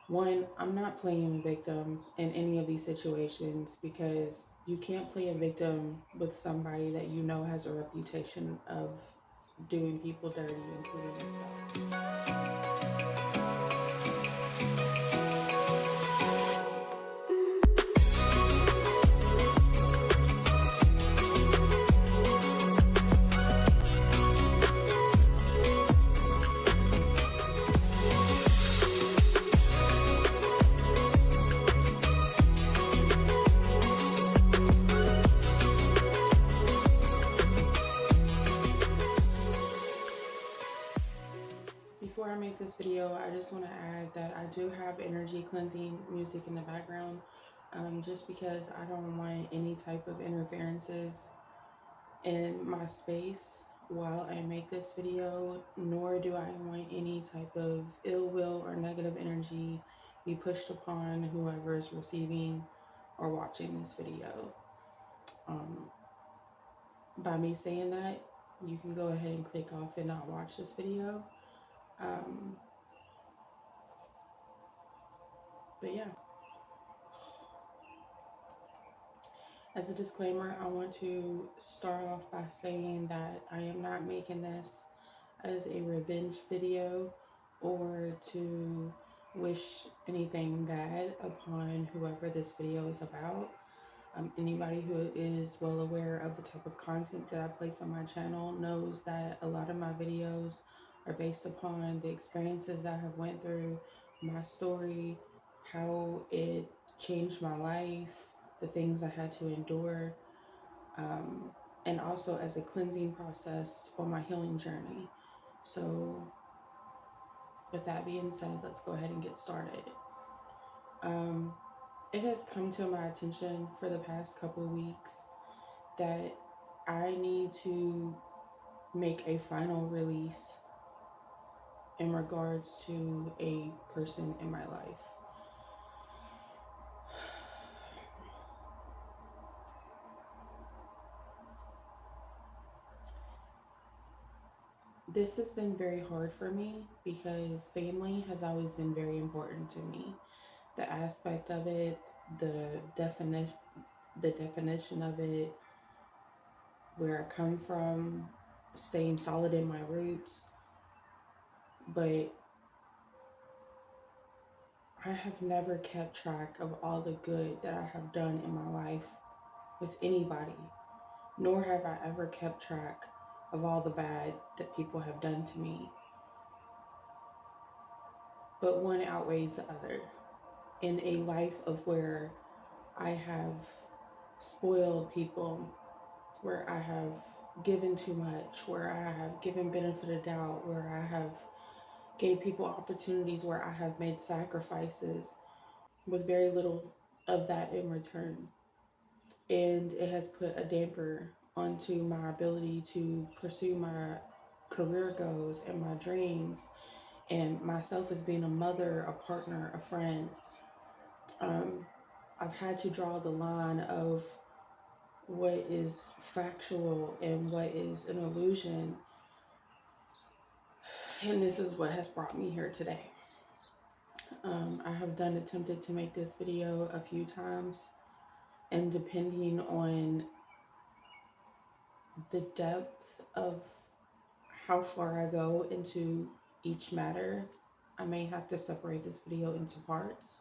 One, I'm not playing victim in any of these situations because you can't play a victim with somebody that you know has a reputation of doing people dirty, including yourself. Before I make this video, I just want to add that I do have energy cleansing music in the background, just because I don't want any type of interferences in my space while I make this video, nor do I want any type of ill will or negative energy be pushed upon whoever is receiving or watching this video. Um, by me saying that, you can go ahead and click off and not watch this video. Um, but yeah, as a disclaimer, I want to start off by saying that I am not making this as a revenge video or to wish anything bad upon whoever this video is about. Anybody who is well aware of the type of content that I place on my channel knows that a lot of my videos are based upon the experiences that I have went through, my story, how it changed my life, the things I had to endure, um, and also as a cleansing process on my healing journey. So, with that being said, let's go ahead and get started. Um, it has come to my attention for the past couple weeks that I need to make a final release in regards to a person in my life. This has been very hard for me because family has always been very important to me. The aspect of it, the definition of it, where I come from, staying solid in my roots. But I have never kept track of all the good that I have done in my life with anybody, nor have I ever kept track of all the bad that people have done to me. But one outweighs the other. In a life of where I have spoiled people, where I have given too much, where I have given benefit of doubt, where I have gave people opportunities, where I have made sacrifices with very little of that in return. And it has put a damper onto my ability to pursue my career goals and my dreams and myself as being a mother, a partner, a friend. Um, I've had to draw the line of what is factual and what is an illusion. And this is what has brought me here today. I have attempted to make this video a few times, and depending on the depth of how far I go into each matter, I may have to separate this video into parts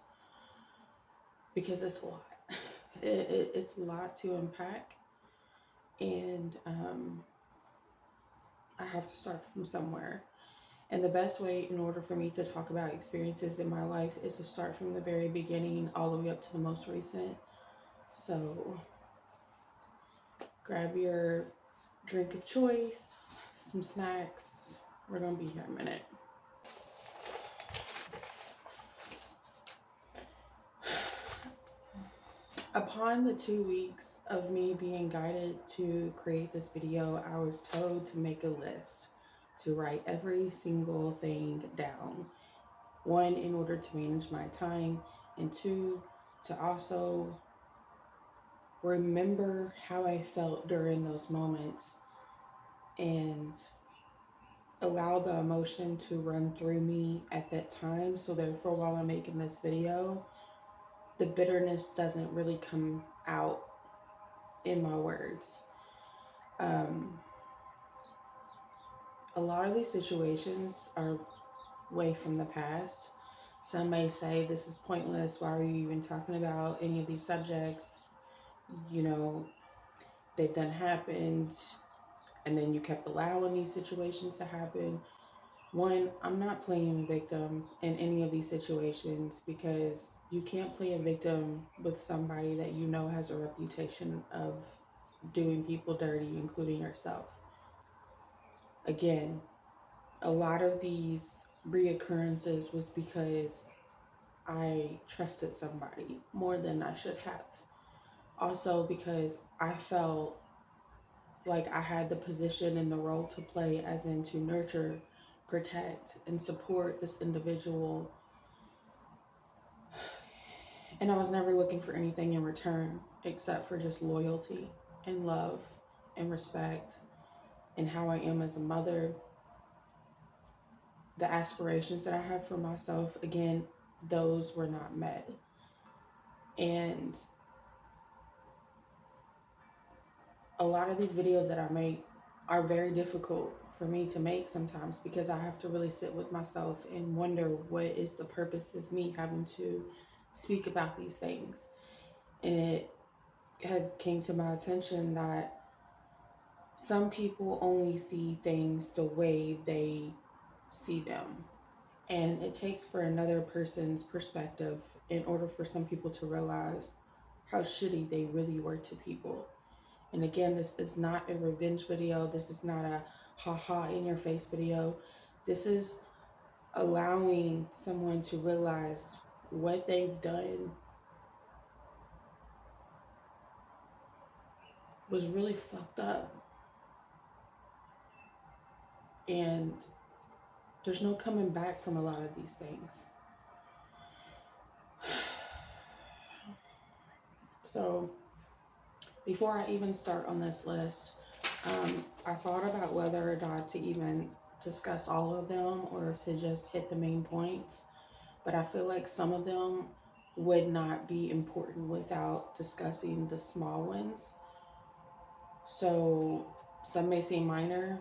because it's a lot. It's a lot to unpack, and I have to start from somewhere. And the best way, in order for me to talk about experiences in my life, is to start from the very beginning all the way up to the most recent. So grab your drink of choice, some snacks. We're gonna be here a minute. Upon the 2 weeks of me being guided to create this video, I was told to make a list, to write every single thing down. One, in order to manage my time, and two, to also remember how I felt during those moments and allow the emotion to run through me at that time. So therefore, while I'm making this video, the bitterness doesn't really come out in my words. Um, a lot of these situations are way from the past. Some may say this is pointless. Why are you even talking about any of these subjects? You know, they've done happened, and then you kept allowing these situations to happen. One, I'm not playing victim in any of these situations because you can't play a victim with somebody that you know has a reputation of doing people dirty, including yourself. Again, a lot of these reoccurrences was because I trusted somebody more than I should have. Also, because I felt like I had the position and the role to play, as in to nurture, protect, and support this individual. And I was never looking for anything in return except for just loyalty and love and respect and how I am as a mother, the aspirations that I have for myself. Again, those were not met. And a lot of these videos that I make are very difficult for me to make sometimes because I have to really sit with myself and wonder what is the purpose of me having to speak about these things. And it had came to my attention that some people only see things the way they see them. And it takes for another person's perspective in order for some people to realize how shitty they really were to people. And again, this is not a revenge video. This is not a haha in your face video. This is allowing someone to realize what they've done was really fucked up. And there's no coming back from a lot of these things. So before I even start on this list, I thought about whether or not to even discuss all of them or to just hit the main points. But I feel like some of them would not be important without discussing the small ones. So some may seem minor,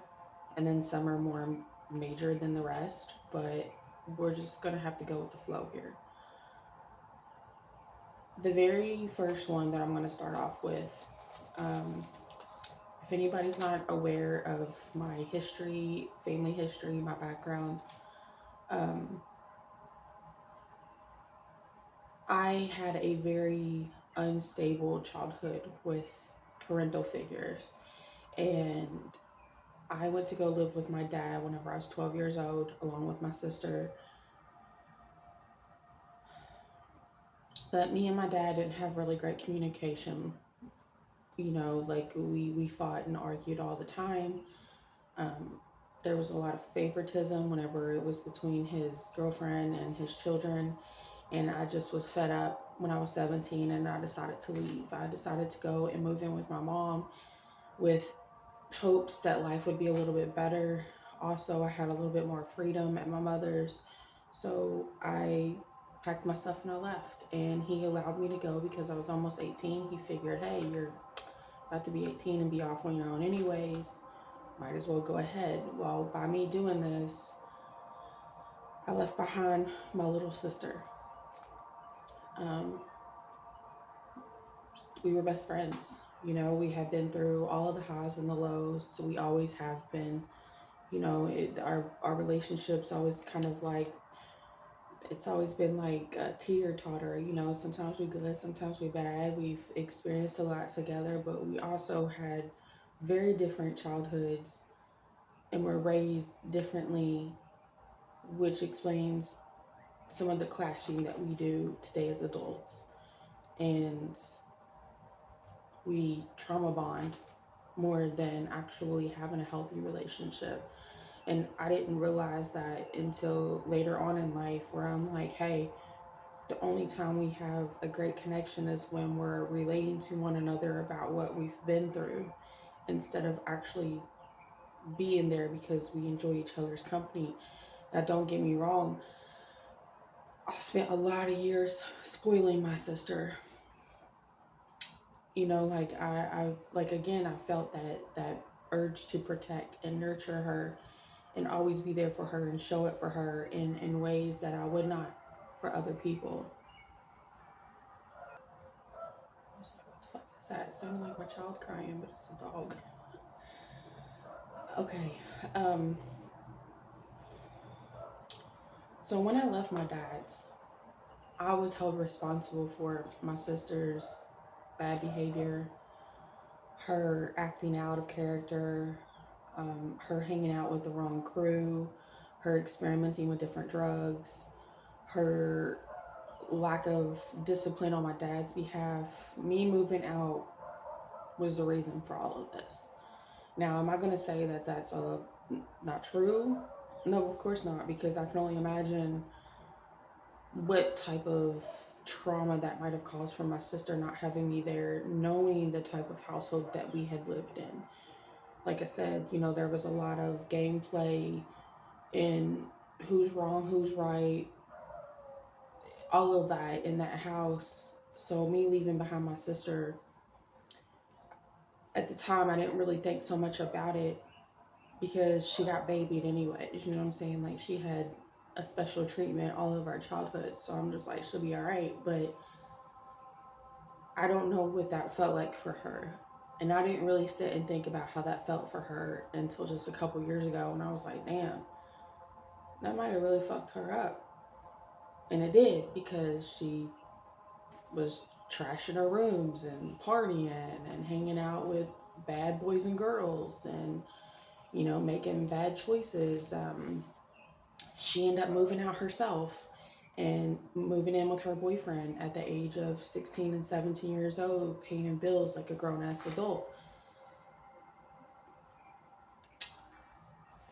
and then some are more major than the rest, but we're just gonna have to go with the flow here. The very first one that I'm gonna start off with, if anybody's not aware of my history, family history, my background, I had a very unstable childhood with parental figures. And I went to go live with my dad whenever I was 12 years old, along with my sister. But me and my dad didn't have really great communication. You know, like we fought and argued all the time. There was a lot of favoritism whenever it was between his girlfriend and his children. And I just was fed up when I was 17 and I decided to leave. I decided to go and move in with my mom with hopes that life would be a little bit better. Also, I had a little bit more freedom at my mother's. So I packed my stuff and I left. And he allowed me to go because I was almost 18. He figured, hey, you're about to be 18 and be off on your own anyways. Might as well go ahead. Well, by me doing this, I left behind my little sister. We were best friends. You know, we have been through all of the highs and the lows. So we always have been. You know, our relationship's always kind of like, it's always been like a teeter-totter. You know, sometimes we good, sometimes we bad. We've experienced a lot together, but we also had very different childhoods and were raised differently, which explains some of the clashing that we do today as adults. And we trauma bond more than actually having a healthy relationship. And I didn't realize that until later on in life, where I'm like, hey, the only time we have a great connection is when we're relating to one another about what we've been through instead of actually being there because we enjoy each other's company. Now, don't get me wrong, I spent a lot of years spoiling my sister. You know, like like again, I felt that urge to protect and nurture her and always be there for her and show it for her in ways that I would not for other people. What the fuck is that? It sounded like my child crying, but it's a dog. Okay. Um, so when I left my dad's, I was held responsible for my sister's bad behavior, her acting out of character, her hanging out with the wrong crew, her experimenting with different drugs, her lack of discipline on my dad's behalf. Me moving out was the reason for all of this. Now, am I going to say that that's not true? No, of course not, because I can only imagine what type of trauma that might have caused for my sister not having me there, knowing the type of household that we had lived in. Like I said, you know, there was a lot of gameplay in who's wrong, who's right, all of that in that house. So me leaving behind my sister, at the time I didn't really think so much about it because she got babied anyway. You know what I'm saying? Like she had a special treatment all of our childhood. So I'm just like, she'll be all right. But I don't know what that felt like for her. And I didn't really sit and think about how that felt for her until just a couple years ago. And I was like, damn, that might have really fucked her up. And it did, because she was trashing her rooms and partying and hanging out with bad boys and girls and, you know, making bad choices. She ended up moving out herself and moving in with her boyfriend at the age of 16 and 17 years old, paying bills like a grown-ass adult.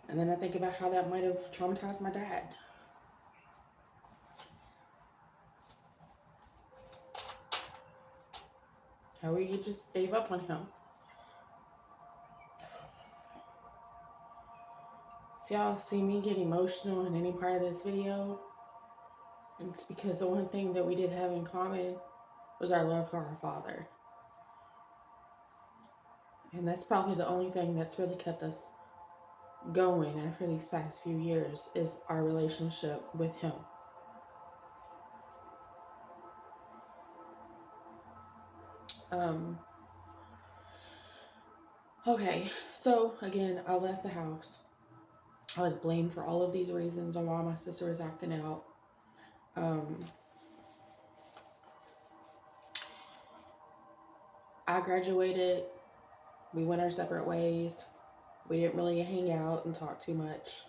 And then I think about how that might have traumatized my dad. How he just gave up on him. If y'all see me get emotional in any part of this video, it's because the one thing that we did have in common was our love for our father. And that's probably the only thing that's really kept us going after these past few years, is our relationship with him. Okay, so again, I left the house. I was blamed for all of these reasons on why my sister was acting out. I graduated. We went our separate ways. We didn't really hang out and talk too much.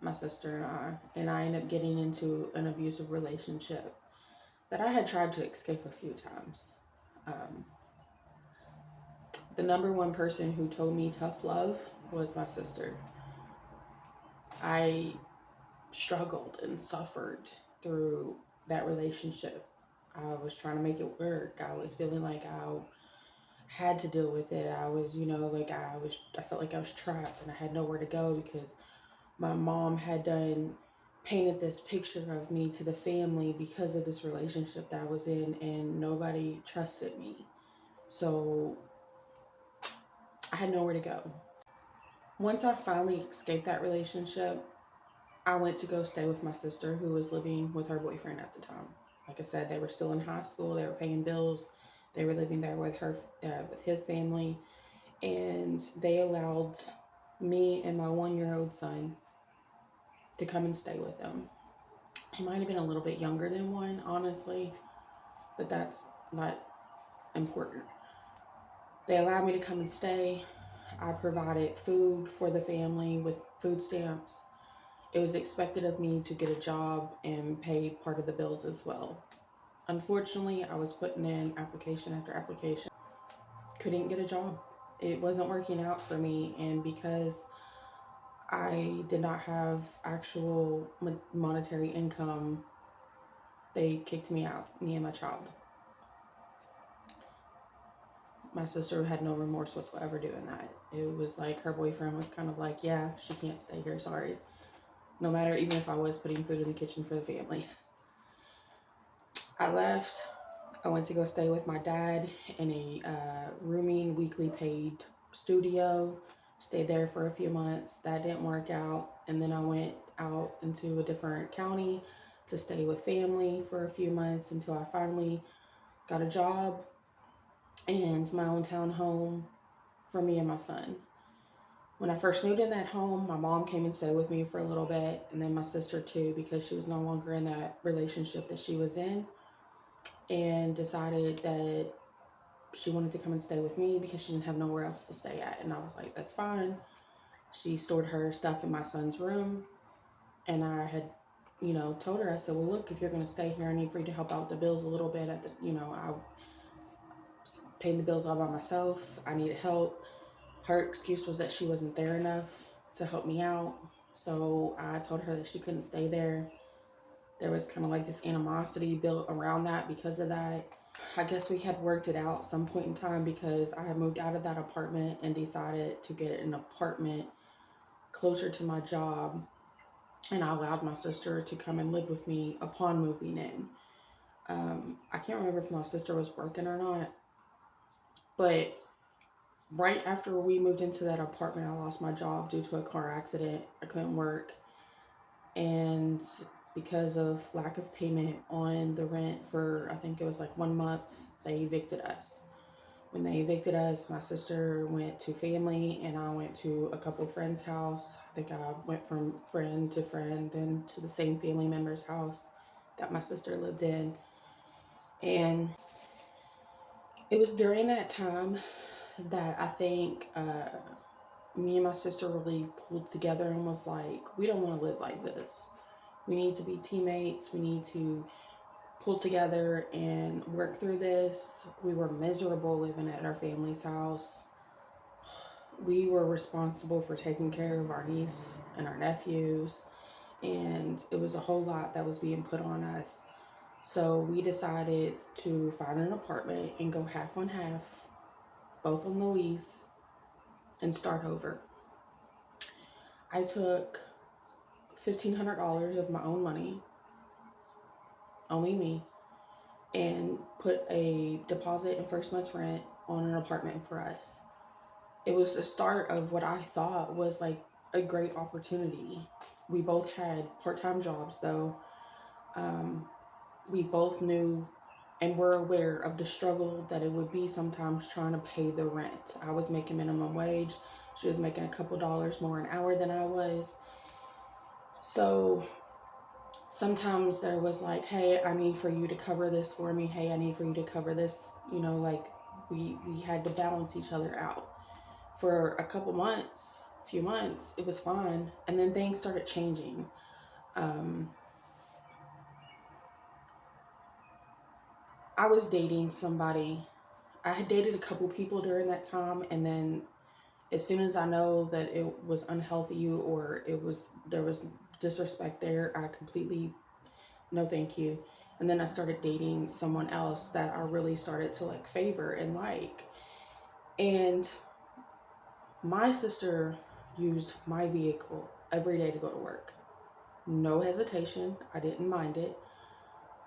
My sister and I ended up getting into an abusive relationship that I had tried to escape a few times. The number one person who told me tough love was my sister. I struggled and suffered through that relationship. I was trying to make it work. I was feeling like I had to deal with it. I was, you know, like I felt like I was trapped and I had nowhere to go because my mom had painted this picture of me to the family because of this relationship that I was in, and nobody trusted me. So I had nowhere to go. Once I finally escaped that relationship, I went to go stay with my sister, who was living with her boyfriend at the time. Like I said, they were still in high school. They were paying bills. They were living there with with his family, and they allowed me and my 1-year-old son to come and stay with them. He might have been a little bit younger than one, honestly, but that's not important. They allowed me to come and stay. I provided food for the family with food stamps. It was expected of me to get a job and pay part of the bills as well. Unfortunately, I was putting in application after application. Couldn't get a job. It wasn't working out for me, and because I did not have actual monetary income, they kicked me out, me and my child. my sister had no remorse whatsoever doing that. It was like her boyfriend was kind of like, yeah, she can't stay here, sorry. No matter, even if I was putting food in the kitchen for the family. I left. I went to go stay with my dad in a rooming, weekly paid studio. Stayed there for a few months. That didn't work out. And then I went out into a different county to stay with family for a few months until I finally got a job and my own town home for me and my son. When I first moved in that home, my mom came and stayed with me for a little bit, and then my sister too, because she was no longer in that relationship that she was in, and decided that she wanted to come and stay with me because she didn't have nowhere else to stay at. And I was like, that's fine. She stored her stuff in my son's room, and I had, told her, I said, well, look, if you're going to stay here, I need for you to help out with the bills a little bit. I paid the bills all by myself. I needed help. Her excuse was that she wasn't there enough to help me out. So I told her that she couldn't stay there. There was kind of like this animosity built around that because of that. I guess we had worked it out some point in time because I had moved out of that apartment and decided to get an apartment closer to my job. And I allowed my sister to come and live with me upon moving in. I can't remember if my sister was working or not, but right after we moved into that apartment, I lost my job due to a car accident. I couldn't work. And because of lack of payment on the rent for, I think it was like 1 month, they evicted us. When they evicted us, my sister went to family and I went to a couple of friends' house. I think I went from friend to friend, then to the same family member's house that my sister lived in. And it was during that time that I think me and my sister really pulled together and was like, we don't want to live like this. We need to be teammates. We need to pull together and work through this. We were miserable living at our family's house. We were responsible for taking care of our niece and our nephews, and it was a whole lot that was being put on us. So we decided to find an apartment and go half on half, both on the lease, and start over. I took $1,500 of my own money, only me, and put a deposit and first month's rent on an apartment for us. It was the start of what I thought was like a great opportunity. We both had part-time jobs though. We both knew and were aware of the struggle that it would be sometimes trying to pay the rent. I was making minimum wage. She was making a couple dollars more an hour than I was. So sometimes there was like, hey, I need for you to cover this for me. Hey, I need for you to cover this. Like we had to balance each other out. For a few months, it was fine. And then things started changing. I was dating somebody. I had dated a couple people during that time. And then as soon as I know that it was unhealthy or there was disrespect there, I completely, no thank you. And then I started dating someone else that I really started to like favor and like. And my sister used my vehicle every day to go to work. No hesitation. I didn't mind it.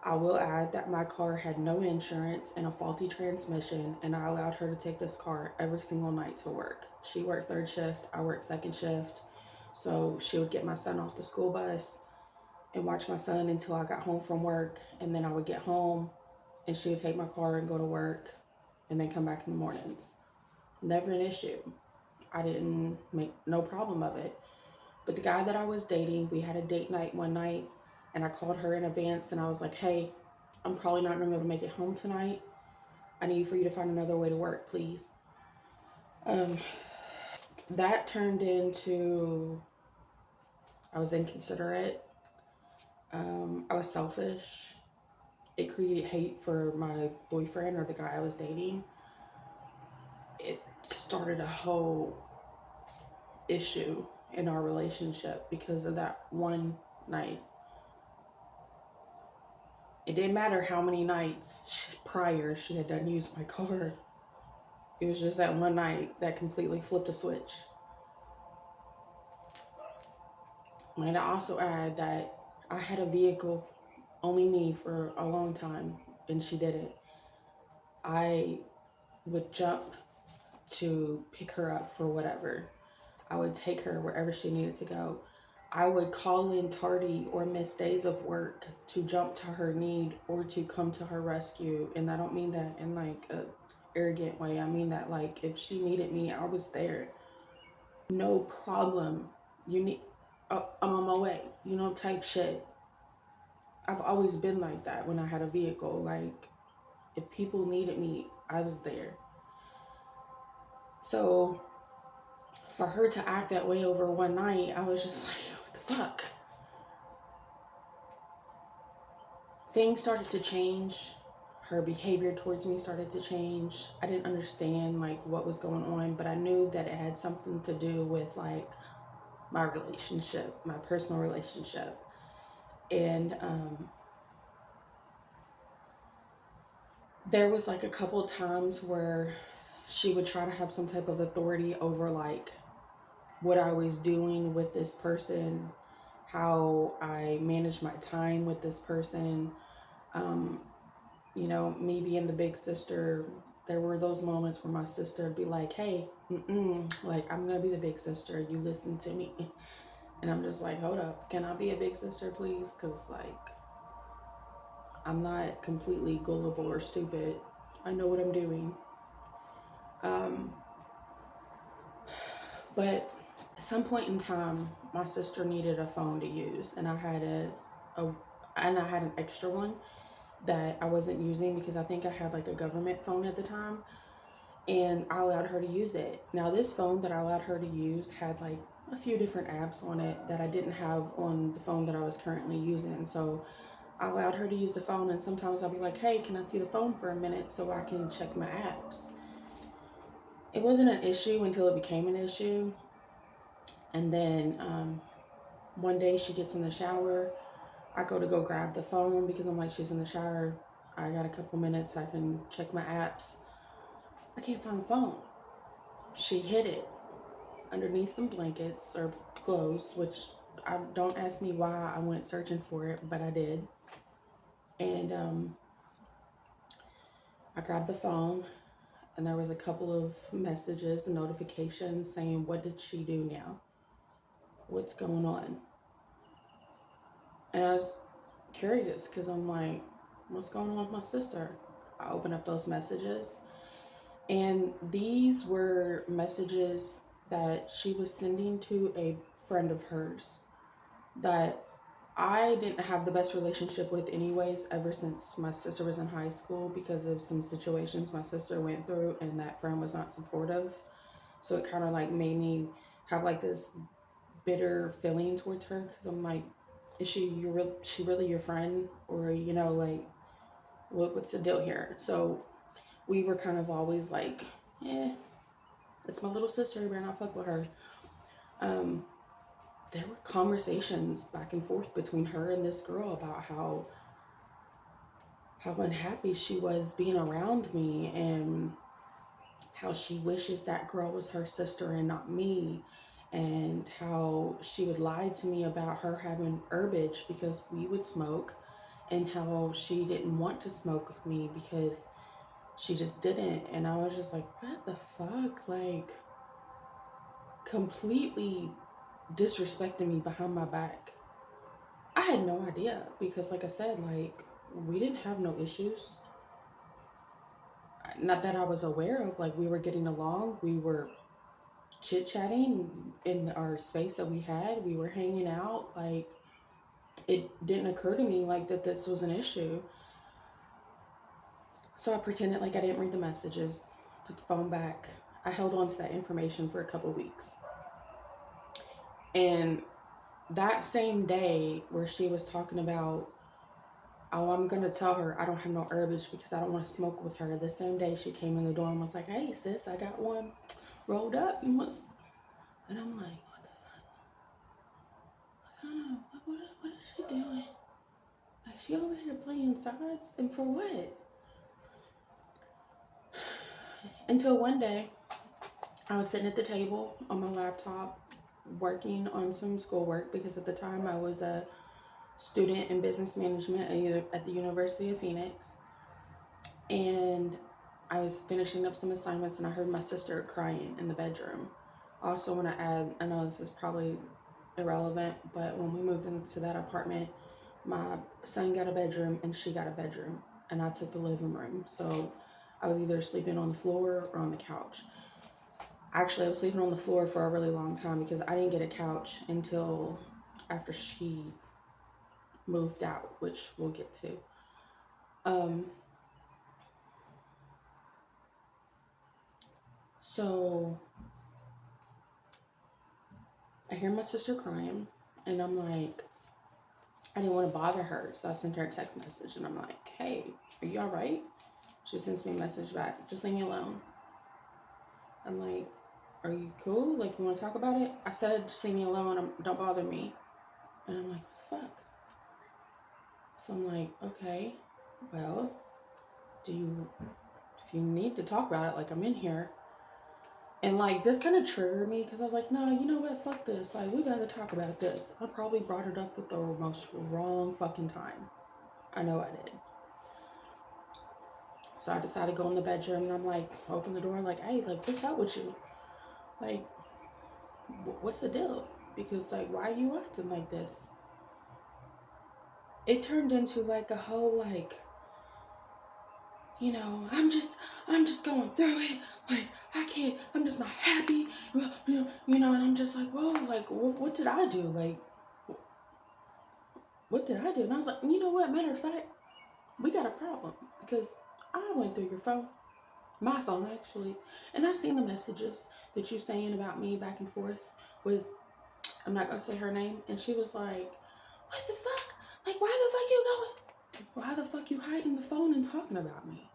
I will add that my car had no insurance and a faulty transmission, and I allowed her to take this car every single night to work. She worked third shift, I worked second shift. So she would get my son off the school bus and watch my son until I got home from work, and then I would get home and she would take my car and go to work and then come back in the mornings. Never an issue. I didn't make no problem of it. But the guy that I was dating, we had a date night one night, and I called her in advance and I was like, hey, I'm probably not going to be able to make it home tonight. I need for you to find another way to work, please. That turned into, I was inconsiderate. I was selfish. It created hate for my boyfriend or the guy I was dating. It started a whole issue in our relationship because of that one night. It didn't matter how many nights prior she had done use my car. It was just that one night that completely flipped a switch. Might I also add that I had a vehicle, only me, for a long time, and she didn't. I would jump to pick her up for whatever. I would take her wherever she needed to go. I would call in tardy or miss days of work to jump to her need or to come to her rescue. And I don't mean that in like a arrogant way. I mean that like if she needed me, I was there. No problem. You need I'm on my way, type shit. I've always been like that when I had a vehicle. Like if people needed me, I was there. So for her to act that way over one night, I was just like, what the fuck? Things started to change. Her behavior towards me started to change. I didn't understand like what was going on, but I knew that it had something to do with like my relationship, my personal relationship. And there was like a couple of times where she would try to have some type of authority over like what I was doing with this person, how I managed my time with this person. Um, me being the big sister, there were those moments where my sister would be like, hey, like, I'm going to be the big sister. You listen to me. And I'm just like, hold up. Can I be a big sister, please? Because, like, I'm not completely gullible or stupid. I know what I'm doing. But at some point in time, my sister needed a phone to use, and I had an extra one that I wasn't using because I think I had like a government phone at the time, and I allowed her to use it. Now, this phone that I allowed her to use had like a few different apps on it that I didn't have on the phone that I was currently using. So I allowed her to use the phone, and sometimes I'll be like, hey, can I see the phone for a minute so I can check my apps? It wasn't an issue until it became an issue. And then one day she gets in the shower. I go grab the phone because I'm like, she's in the shower. I got a couple minutes. I can check my apps. I can't find the phone. She hid it underneath some blankets or clothes, which I don't ask me why I went searching for it, but I did. And I grabbed the phone, and there was a couple of messages and notifications saying, what did she do now? What's going on? And I was curious because I'm like, what's going on with my sister? I opened up those messages, and these were messages that she was sending to a friend of hers that I didn't have the best relationship with anyways ever since my sister was in high school because of some situations my sister went through, and that friend was not supportive. So it kind of like made me have like this bitter feeling towards her because I'm like, is she really your friend, or like what's the deal here? So we were kind of always like, it's my little sister, you better not fuck with her. There were conversations back and forth between her and this girl about how unhappy she was being around me, and how she wishes that girl was her sister and not me, and how she would lie to me about her having herbage because we would smoke, and how she didn't want to smoke with me because she just didn't. And I was just like, what the fuck? Like, completely disrespecting me behind my back. I had no idea because, like I said, like, we didn't have no issues. Not that I was aware of. Like, we were getting along. We were chit-chatting in our space that we had. We were hanging out. Like, it didn't occur to me like that this was an issue. So I pretended like I didn't read the messages, put the phone back. I held on to that information for a couple weeks. And that same day where she was talking about, oh, I'm going to tell her I don't have no herbage because I don't want to smoke with her. The same day she came in the door and was like, hey, sis, I got one rolled up. And I'm like, what the fuck? What is she doing? Like, she over here playing sides? And for what? Until one day, I was sitting at the table on my laptop working on some schoolwork because at the time I was a student in business management at the University of Phoenix. And I was finishing up some assignments and I heard my sister crying in the bedroom. I also want to add, I know this is probably irrelevant, but when we moved into that apartment, my son got a bedroom and she got a bedroom, and I took the living room. So I was either sleeping on the floor or on the couch. Actually, I was sleeping on the floor for a really long time because I didn't get a couch until after she moved out, which we'll get to. Um, so I hear my sister crying, and I'm like, I didn't want to bother her, so I sent her a text message, and I'm like, hey, are you all right? She sends me a message back, just leave me alone. I'm like, are you cool? Like, you want to talk about it? I said, just leave me alone, don't bother me. And I'm like, what the fuck? So I'm like, okay, well, if you need to talk about it, like, I'm in here. And like, this kind of triggered me because I was like, no, you know what? Fuck this. Like, we gotta talk about this. I probably brought it up at the most wrong fucking time. I know I did. So I decided to go in the bedroom and I'm like, open the door, like, hey, like, what's up with you? Like, what's the deal? Because, like, why are you acting like this? It turned into like a whole, like, you know, I'm just going through it. Like, I can't, I'm just not happy. You know, and I'm just like, whoa, like, what did I do? Like, what did I do? And I was like, you know what? Matter of fact, we got a problem because I went through your phone, my phone actually, and I seen the messages that you saying about me back and forth with, I'm not gonna say her name, and she was like, what the fuck? Like, why the fuck you going? Why the fuck you hiding the phone and talking about me?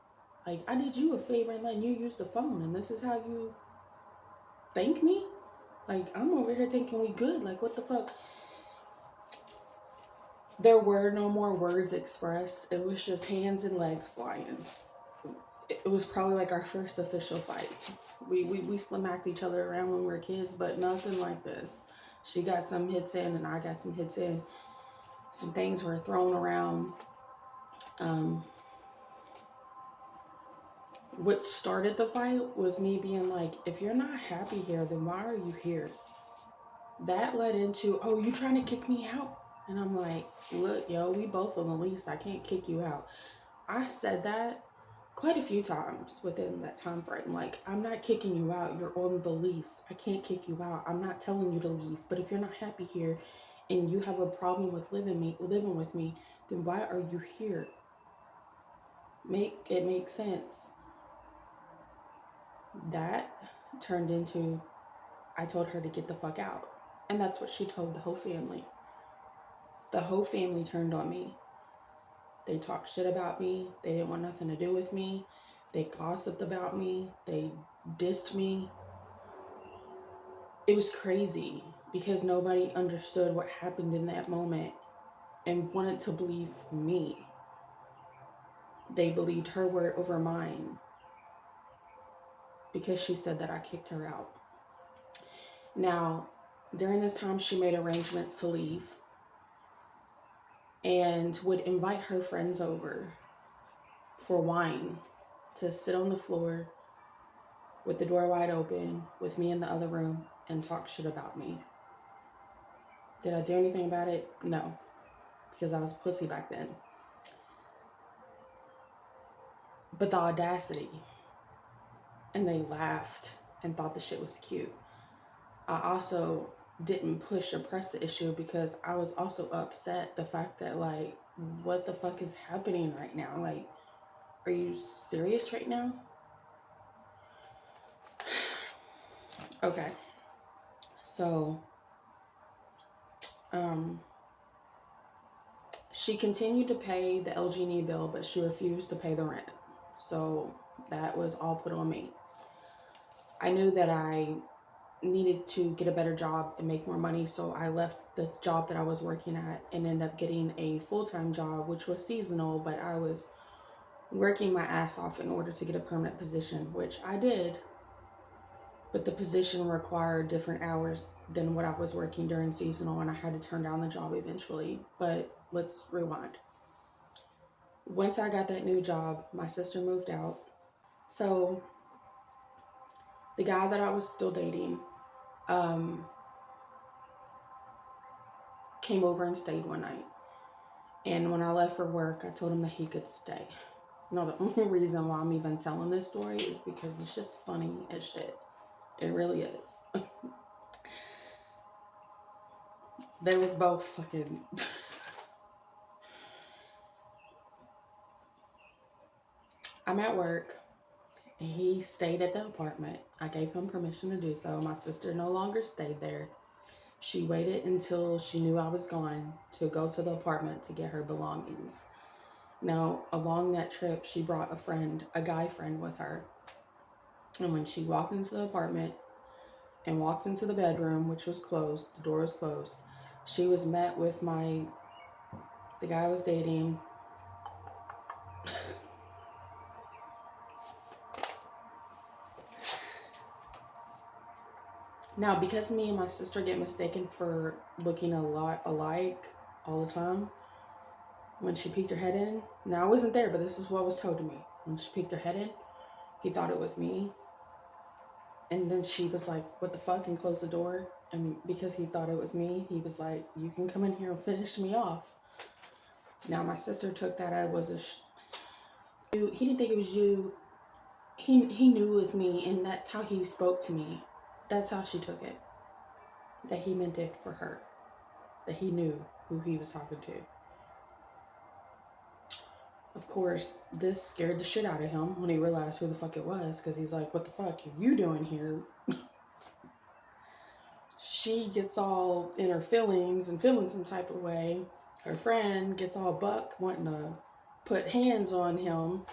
Like, I did you a favor and letting you use the phone, and this is how you thank me? Like, I'm over here thinking we good. Like, what the fuck? There were no more words expressed. It was just hands and legs flying. It was probably like our first official fight. We smacked each other around when we were kids, but nothing like this. She got some hits in, and I got some hits in. Some things were thrown around. Um, what started the fight was me being like, if you're not happy here, then why are you here? That led into, oh, you trying to kick me out? And I'm like, look, yo, we both on the lease. I can't kick you out. I said that quite a few times within that time frame. Like, I'm not kicking you out. You're on the lease. I can't kick you out. I'm not telling you to leave. But if you're not happy here and you have a problem with living with me, then why are you here? Make it make sense. That turned into, I told her to get the fuck out. And that's what she told the whole family. The whole family turned on me. They talked shit about me. They didn't want nothing to do with me. They gossiped about me. They dissed me. It was crazy because nobody understood what happened in that moment and wanted to believe me. They believed her word over mine because she said that I kicked her out. Now, during this time, she made arrangements to leave and would invite her friends over for wine to sit on the floor with the door wide open with me in the other room and talk shit about me. Did I do anything about it? No, because I was a pussy back then. But the audacity, and they laughed and thought the shit was cute. I also didn't push or press the issue because I was also upset the fact that, like, what the fuck is happening right now? Like, are you serious right now? Okay. So, she continued to pay the LG&E bill, but she refused to pay the rent. So that was all put on me. I knew that I needed to get a better job and make more money, so I left the job that I was working at and ended up getting a full-time job, which was seasonal, but I was working my ass off in order to get a permanent position, which I did, but the position required different hours than what I was working during seasonal, and I had to turn down the job eventually. But let's rewind. Once I got that new job, my sister moved out. So the guy that I was still dating um, came over and stayed one night. And when I left for work, I told him that he could stay. No, the only reason why I'm even telling this story is because the shit's funny as shit. It really is. They was both fucking... I'm at work. He stayed at the apartment. I gave him permission to do so. My sister no longer stayed there. She waited until she knew I was gone to go to the apartment to get her belongings. Now, along that trip, she brought a guy friend with her. And when she walked into the apartment and walked into the bedroom, which was closed, the door was closed, she was met with the guy I was dating. Now, because me and my sister get mistaken for looking a lot alike all the time, when she peeked her head in, now I wasn't there, but this is what was told to me. When she peeked her head in, he thought it was me. And then she was like, what the fuck, and closed the door. And because he thought it was me, he was like, you can come in here and finish me off. Now, my sister took that as he didn't think it was you. He knew it was me, and that's how he spoke to me. That's how she took it. That he meant it for her. That he knew who he was talking to. Of course, this scared the shit out of him when he realized who the fuck it was, because he's like, what the fuck are you doing here? She gets all in her feelings and feeling some type of way. Her friend gets all buck, wanting to put hands on him.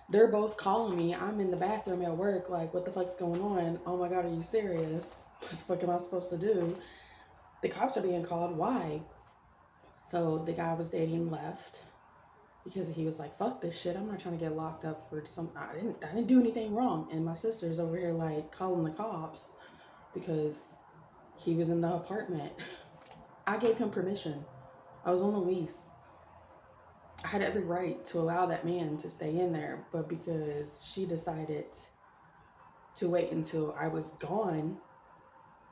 They're both calling me. I'm in the bathroom at work, like, what the fuck's going on? Oh my God, are you serious? What the fuck am I supposed to do? The cops are being called. Why? So the guy I was dating left because he was like, fuck this shit. I'm not trying to get locked up for something. I didn't do anything wrong. And my sister's over here like calling the cops because he was in the apartment. I gave him permission. I was on the lease. I had every right to allow that man to stay in there, but because she decided to wait until I was gone,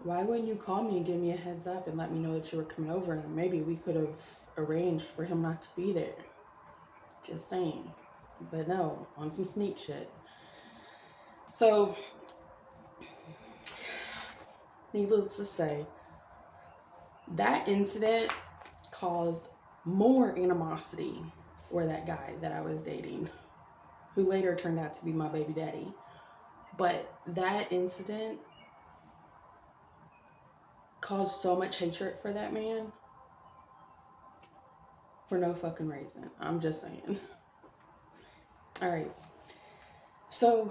why wouldn't you call me and give me a heads up and let me know that you were coming over, and maybe we could have arranged for him not to be there? Just saying. But no, on some sneak shit. So, needless to say, that incident caused more animosity for that guy that I was dating, who later turned out to be my baby daddy. But that incident caused so much hatred for that man for no fucking reason. I'm just saying. All right. So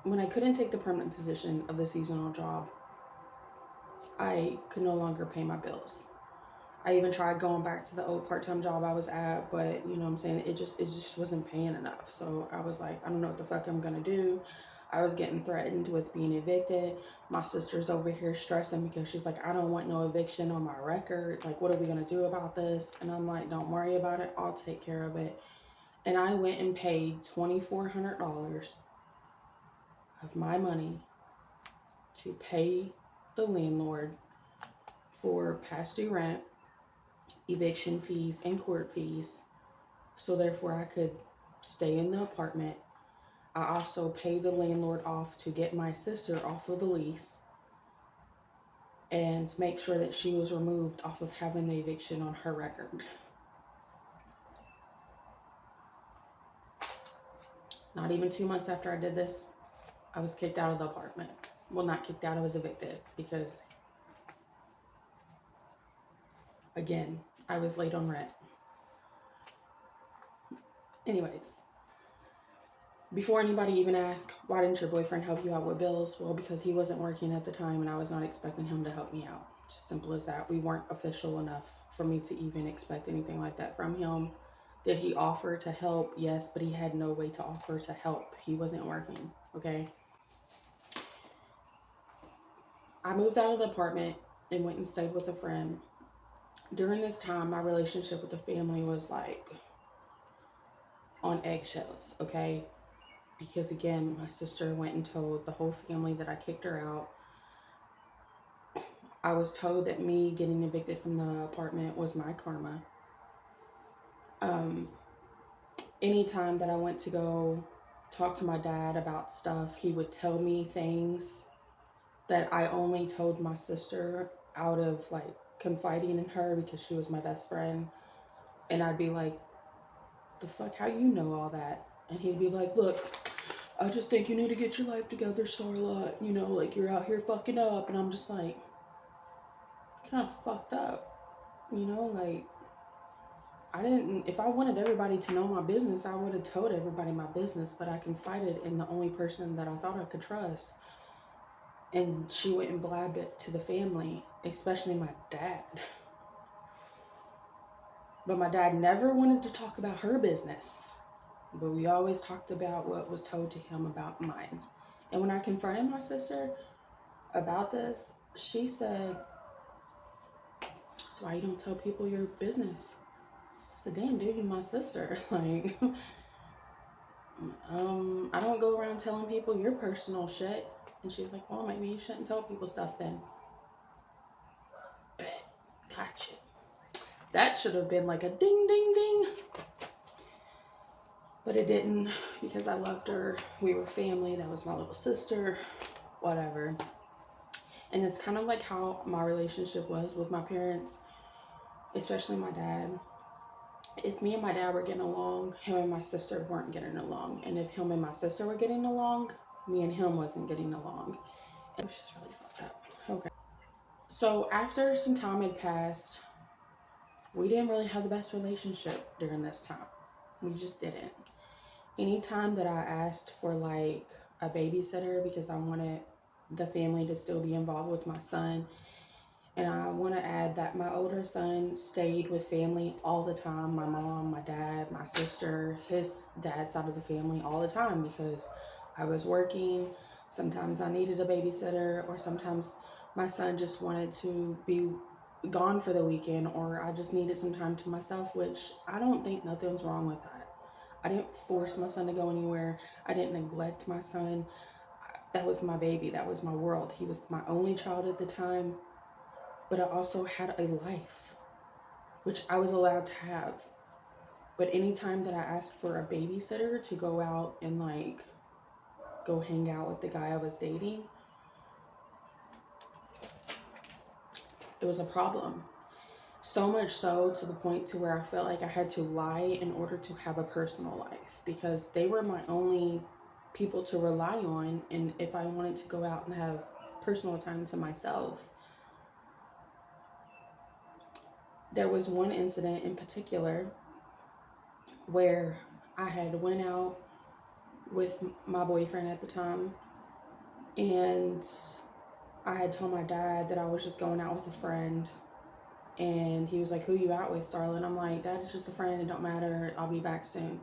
when I couldn't take the permanent position of the seasonal job, I could no longer pay my bills. I even tried going back to the old part-time job I was at, but you know what I'm saying, it just wasn't paying enough. So I was like, I don't know what the fuck I'm gonna do. I was getting threatened with being evicted. My sister's over here stressing because she's like, I don't want no eviction on my record. Like, what are we gonna do about this? And I'm like, don't worry about it. I'll take care of it. And I went and paid $2,400 of my money to pay the landlord for past due rent, eviction fees, and court fees. So therefore I could stay in the apartment. I also paid the landlord off to get my sister off of the lease and make sure that she was removed off of having the eviction on her record. Not even 2 months after I did this, I was kicked out of the apartment. Well, not kicked out, I was evicted because, again, I was late on rent. Anyways, before anybody even asked, why didn't your boyfriend help you out with bills? Well, because he wasn't working at the time and I was not expecting him to help me out. Just simple as that. We weren't official enough for me to even expect anything like that from him. Did he offer to help? Yes, but he had no way to offer to help. He wasn't working, okay? I moved out of the apartment and went and stayed with a friend. During this time, my relationship with the family was like on eggshells, okay? Because again, my sister went and told the whole family that I kicked her out. I was told that me getting evicted from the apartment was my karma. Um, Anytime that I went to go talk to my dad about stuff, he would tell me things that I only told my sister out of like confiding in her because she was my best friend. And I'd be like, the fuck, how you know all that? And he'd be like, look, I just think you need to get your life together, Starla. You know, like you're out here fucking up. And I'm just like, kind of fucked up. You know, like I didn't, if I wanted everybody to know my business, I would have told everybody my business, but I confided in the only person that I thought I could trust. And she went and blabbed it to the family, especially my dad. But my dad never wanted to talk about her business. But we always talked about what was told to him about mine. And when I confronted my sister about this, she said, "So why you don't tell people your business?" I said, "Damn, dude, you're my sister." Like, I don't go around telling people your personal shit. And she's like, "Well, maybe you shouldn't tell people stuff then." Bet. Gotcha. That should have been like a ding, ding, ding. But it didn't, because I loved her. We were family. That was my little sister. Whatever. And it's kind of like how my relationship was with my parents, especially my dad. If me and my dad were getting along, him and my sister weren't getting along. And if him and my sister were getting along, me and him wasn't getting along. It was just really fucked up. Okay. So after some time had passed, we didn't really have the best relationship during this time. We just didn't. Anytime that I asked for like a babysitter because I wanted the family to still be involved with my son, and I want to add that my older son stayed with family all the time. My mom, my dad, my sister, his dad's side of the family all the time because I was working. Sometimes I needed a babysitter, or sometimes my son just wanted to be gone for the weekend, or I just needed some time to myself, which I don't think nothing's wrong with that. I didn't force my son to go anywhere. I didn't neglect my son. That was my baby. That was my world. He was my only child at the time, but I also had a life, which I was allowed to have. But anytime that I asked for a babysitter to go out and like go hang out with the guy I was dating, it was a problem. So much so to the point to where I felt like I had to lie in order to have a personal life, because they were my only people to rely on. And if I wanted to go out and have personal time to myself, there was one incident in particular where I had went out with my boyfriend at the time, and I had told my dad that I was just going out with a friend, and he was like, "Who you out with, Starla?" And I'm like, "Dad, it's just a friend. It don't matter. I'll be back soon."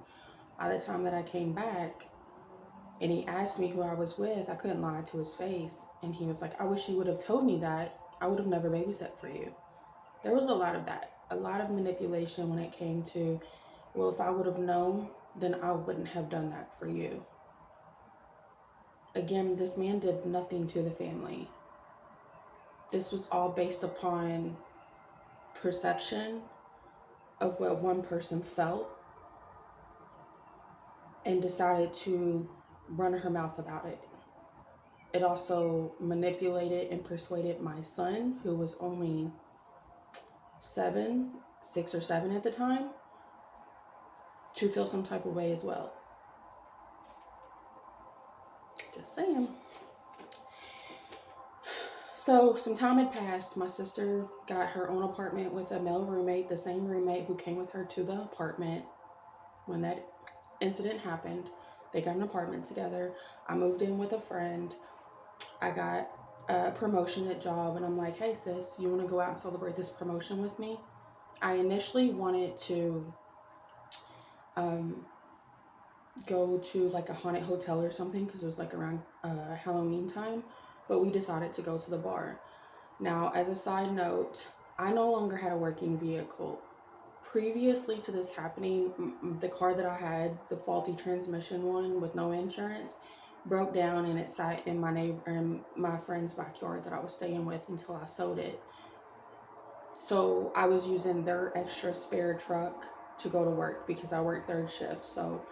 By the time that I came back and he asked me who I was with, I couldn't lie to his face. And he was like, "I wish you would have told me that. I would have never babysat for you." There was a lot of that, a lot of manipulation when it came to, well, if I would have known, then I wouldn't have done that for you. Again, this man did nothing to the family. This was all based upon perception of what one person felt, and decided to run her mouth about it. It also manipulated and persuaded my son, who was only 6 or 7 at the time, to feel some type of way as well. Just saying. So some time had passed. My sister got her own apartment with a male roommate, the same roommate who came with her to the apartment when that incident happened. They got an apartment together. I moved in with a friend. I got a promotion at job, and I'm like, "Hey sis, you want to go out and celebrate this promotion with me?" I initially wanted to um, go to like a haunted hotel or something because it was like around Halloween time. But we decided to go to the bar. Now, as a side note, I no longer had a working vehicle. Previously to this happening, the car that I had, the faulty transmission one with no insurance, broke down and it sat in my friend's backyard that I was staying with until I sold it. So I was using their extra spare truck to go to work because I worked third shift. So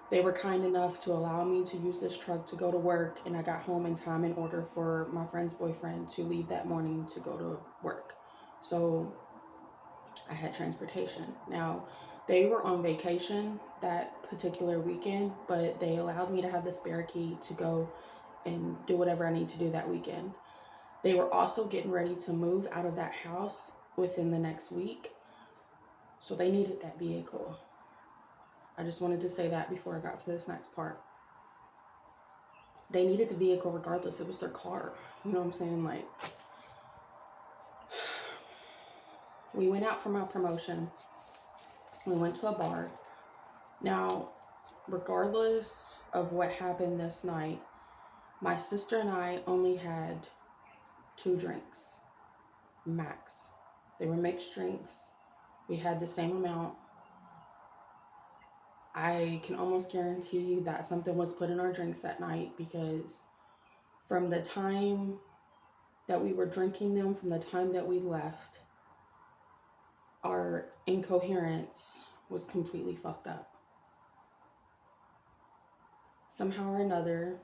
they were kind enough to allow me to use this truck to go to work, and I got home in time in order for my friend's boyfriend to leave that morning to go to work. So I had transportation. Now, they were on vacation that particular weekend, but they allowed me to have the spare key to go and do whatever I need to do that weekend. They were also getting ready to move out of that house within the next week, so they needed that vehicle. I just wanted to say that before I got to this next part. They needed the vehicle regardless. It was their car. You know what I'm saying? Like, we went out for my promotion. We went to a bar. Now, regardless of what happened this night, my sister and I only had 2 drinks, max. They were mixed drinks. We had the same amount. I can almost guarantee that something was put in our drinks that night because from the time that we were drinking them, from the time that we left, our incoherence was completely fucked up. Somehow or another,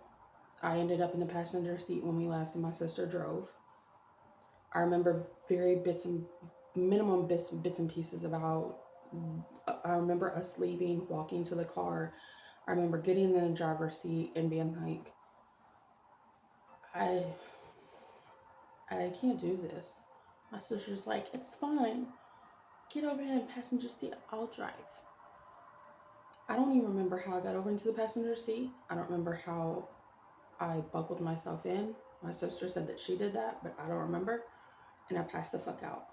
I ended up in the passenger seat when we left and my sister drove. I remember very minimum bits and pieces about, I remember us leaving, walking to the car. I remember getting in the driver's seat and being like, I can't do this. My sister's like, it's fine. Get over here in the passenger seat. I'll drive. I don't even remember how I got over into the passenger seat. I don't remember how I buckled myself in. My sister said that she did that, but I don't remember. And I passed the fuck out.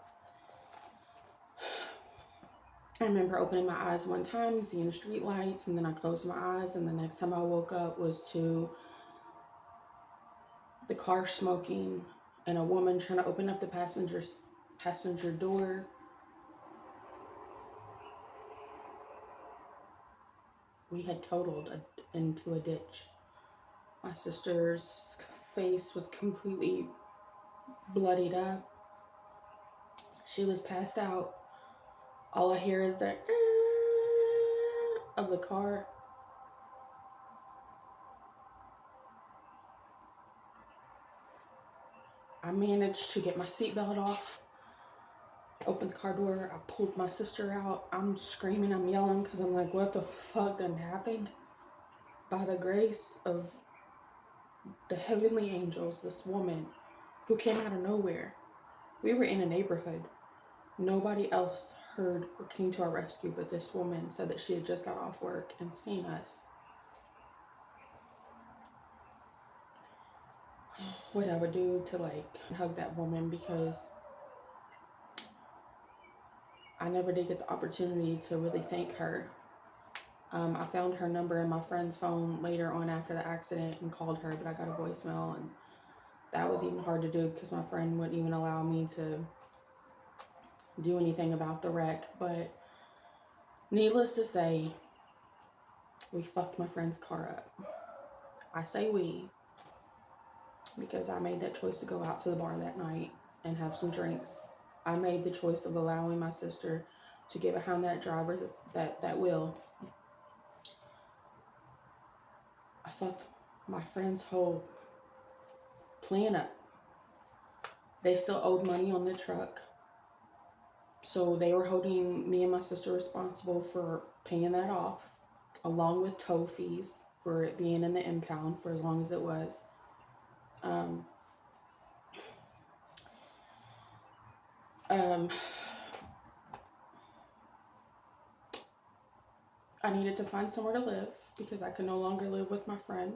I remember opening my eyes one time, seeing street lights, and then I closed my eyes, and the next time I woke up was to the car smoking and a woman trying to open up the passenger door. We had totaled into a ditch. My sister's face was completely bloodied up. She was passed out. All I hear is the of the car. I managed to get my seatbelt off, opened the car door. I pulled my sister out. I'm screaming, I'm yelling because I'm like, what the fuck done happened? By the grace of the heavenly angels, this woman who came out of nowhere. We were in a neighborhood. Nobody else heard or came to our rescue, but this woman said that she had just got off work and seen us. What I would do to like hug that woman, because I never did get the opportunity to really thank her. I found her number in my friend's phone later on after the accident and called her, but I got a voicemail, and that was even hard to do because my friend wouldn't even allow me to do anything about the wreck. But needless to say, we fucked my friend's car up. I say we because I made that choice to go out to the bar that night and have some drinks. I made the choice of allowing my sister to get behind that driver, that wheel. I fucked my friend's whole plan up. They still owed money on the truck, so they were holding me and my sister responsible for paying that off, along with tow fees for it being in the impound for as long as it was. I needed to find somewhere to live because I could no longer live with my friend.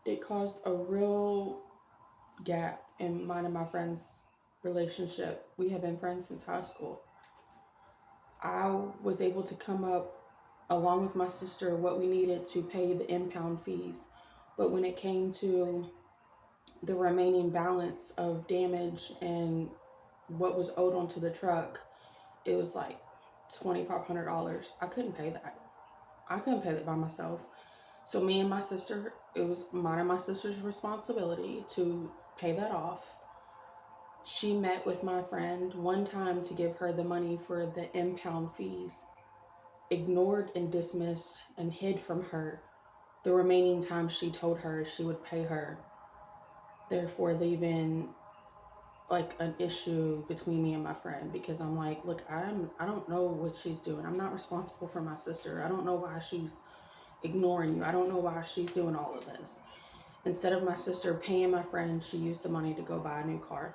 It caused a real gap in mine and my friend's relationship. We have been friends since high school. I was able to come up, along with my sister, what we needed to pay the impound fees. But when it came to the remaining balance of damage and what was owed onto the truck, it was like $2,500. I couldn't pay that. I couldn't pay that by myself. So me and my sister, it was mine and my sister's responsibility to pay that off. She met with my friend one time to give her the money for the impound fees, ignored and dismissed and hid from her the remaining time she told her she would pay her, therefore leaving like an issue between me and my friend. Because I'm like, look, I don't know what she's doing. I'm not responsible for my sister. I don't know why she's ignoring you. I don't know why she's doing all of this. Instead of my sister paying my friend, she used the money to go buy a new car.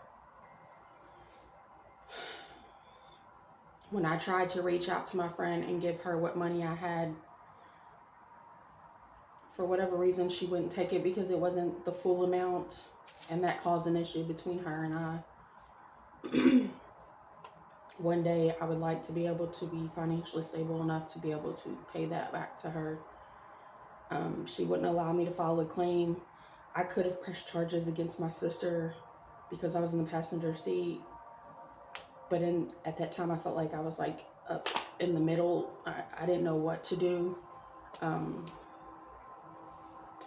When I tried to reach out to my friend and give her what money I had, for whatever reason, she wouldn't take it because it wasn't the full amount, and that caused an issue between her and I. One day, I would like to be able to be financially stable enough to be able to pay that back to her. She wouldn't allow me to file a claim. I could have pressed charges against my sister because I was in the passenger seat. But at that time, I felt like I was like up in the middle. I didn't know what to do.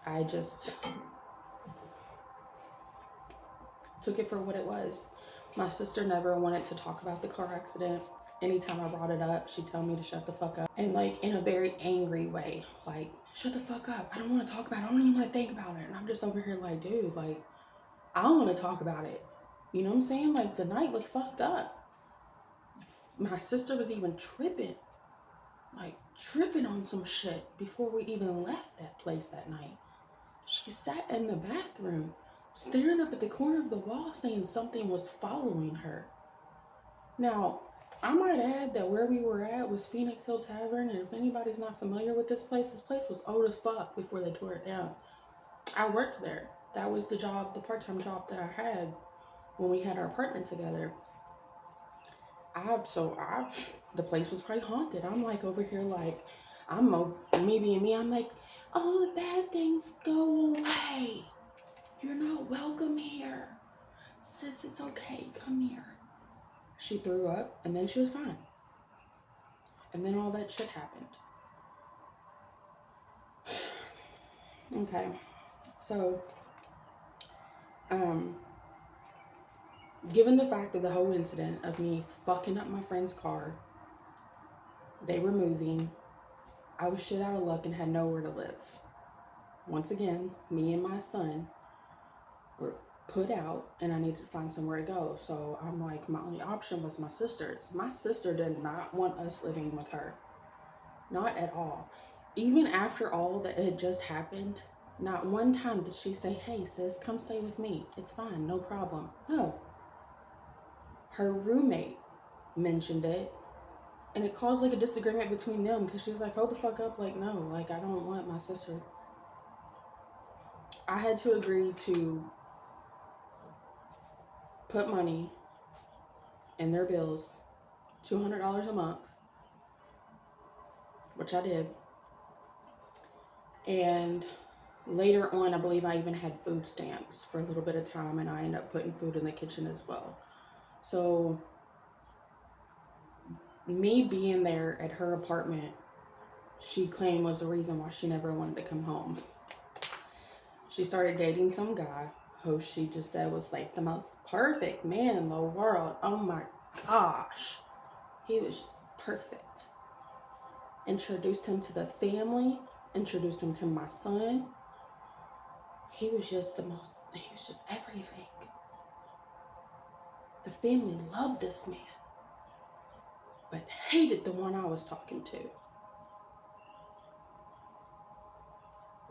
I just took it for what it was. My sister never wanted to talk about the car accident. Anytime I brought it up, she'd tell me to shut the fuck up. And like in a very angry way, like, shut the fuck up. I don't want to talk about it. I don't even want to think about it. And I'm just over here like, dude, like, I don't want to talk about it. You know what I'm saying? Like, the night was fucked up. My sister was even tripping on some shit before we even left that place that night. She sat in the bathroom, staring up at the corner of the wall, saying something was following her. Now, I might add that where we were at was Phoenix Hill Tavern, and if anybody's not familiar with this place was old as fuck before they tore it down. I worked there. That was the job, the part-time job that I had when we had our apartment together. The place was probably haunted. I'm like over here like, me being me, I'm like, all the bad things go away. You're not welcome here. Sis, it's okay, come here. She threw up and then she was fine. And then all that shit happened. Okay, so, given the fact of the whole incident of me fucking up my friend's car, they were moving, I was shit out of luck and had nowhere to live. Once again, me and my son were put out and I needed to find somewhere to go. So I'm like, my only option was my sister's. My sister did not want us living with her. Not at all. Even after all that had just happened, not one time did she say, hey sis, come stay with me. It's fine, no problem. No. Her roommate mentioned it, and it caused like a disagreement between them because she's like, hold the fuck up, like, no, like, I don't want my sister. I had to agree to put money in their bills, $200 a month, which I did. And later on, I believe I even had food stamps for a little bit of time, and I ended up putting food in the kitchen as well. So me being there at her apartment, she claimed was the reason why she never wanted to come home. She started dating some guy who she just said was like the most perfect man in the world. Oh my gosh. He was just perfect. Introduced him to the family, introduced him to my son. He was just everything. The family loved this man, but hated the one I was talking to.